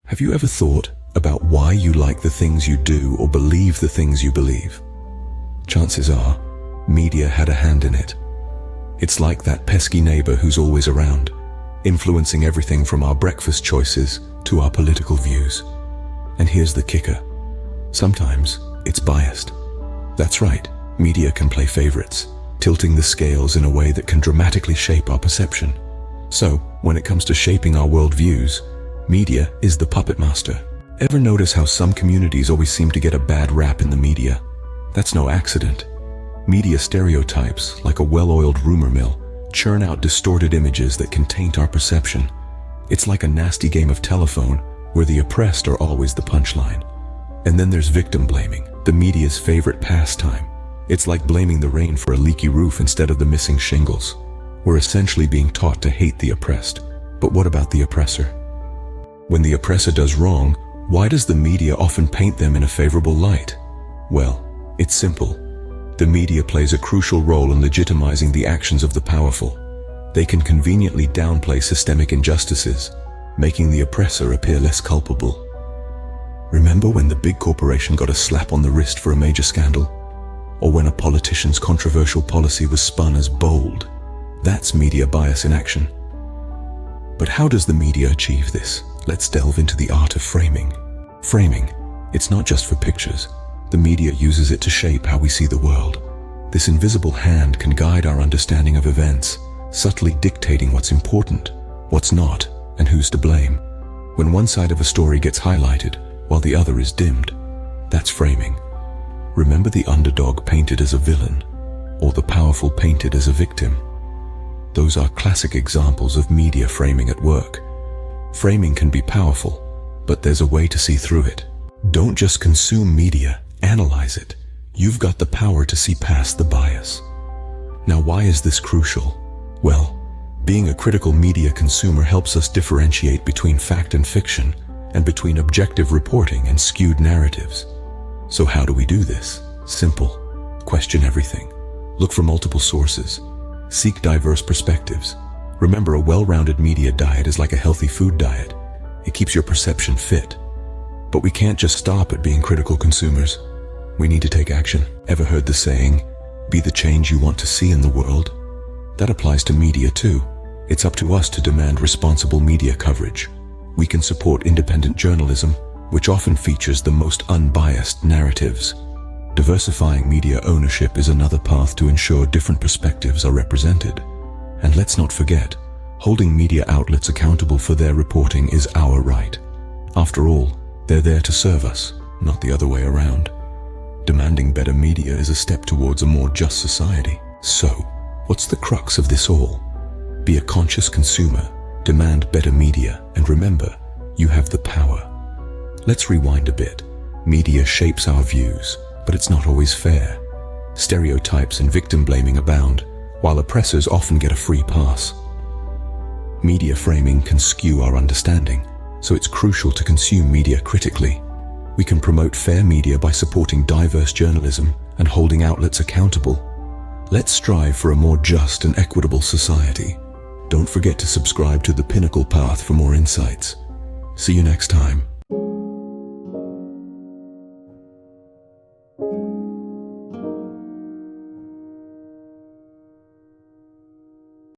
Have you ever thought about why you like the things you do or believe the things you believe? Chances are, media had a hand in it. It's like that pesky neighbor who's always around, influencing everything from our breakfast choices to our political views. And here's the kicker. Sometimes it's biased. That's right, media can play favorites, tilting the scales in a way that can dramatically shape our perception. So, when it comes to shaping our worldviews, media is the puppet master. Ever notice how some communities always seem to get a bad rap in the media? That's no accident. Media stereotypes, like a well-oiled rumor mill, churn out distorted images that can taint our perception. It's like a nasty game of telephone where the oppressed are always the punchline. And then there's victim blaming, the media's favorite pastime. It's like blaming the rain for a leaky roof instead of the missing shingles. We're essentially being taught to hate the oppressed. But what about the oppressor? When the oppressor does wrong, why does the media often paint them in a favorable light? Well, it's simple. The media plays a crucial role in legitimizing the actions of the powerful. They can conveniently downplay systemic injustices, making the oppressor appear less culpable. Remember when the big corporation got a slap on the wrist for a major scandal? Or when a politician's controversial policy was spun as bold? That's media bias in action. But how does the media achieve this? Let's delve into the art of framing. Framing, it's not just for pictures. The media uses it to shape how we see the world. This invisible hand can guide our understanding of events, subtly dictating what's important, what's not, and who's to blame. When one side of a story gets highlighted, while the other is dimmed, that's framing. Remember the underdog painted as a villain, or the powerful painted as a victim? Those are classic examples of media framing at work. Framing can be powerful, but there's a way to see through it. Don't just consume media, analyze it. You've got the power to see past the bias. Now, why is this crucial? Well, being a critical media consumer helps us differentiate between fact and fiction, and between objective reporting and skewed narratives. So how do we do this? Simple. Question everything. Look for multiple sources. Seek diverse perspectives. Remember, a well-rounded media diet is like a healthy food diet. It keeps your perception fit. But we can't just stop at being critical consumers. We need to take action. Ever heard the saying, be the change you want to see in the world? That applies to media too. It's up to us to demand responsible media coverage. We can support independent journalism, which often features the most unbiased narratives. Diversifying media ownership is another path to ensure different perspectives are represented. And let's not forget, holding media outlets accountable for their reporting is our right. After all, they're there to serve us, not the other way around. Demanding better media is a step towards a more just society. So, what's the crux of this all? Be a conscious consumer, demand better media, and remember, you have the power. Let's rewind a bit. Media shapes our views, but it's not always fair. Stereotypes and victim blaming abound, while oppressors often get a free pass. Media framing can skew our understanding, so it's crucial to consume media critically. We can promote fair media by supporting diverse journalism and holding outlets accountable. Let's strive for a more just and equitable society. Don't forget to subscribe to The Pinnacle Path for more insights. See you next time.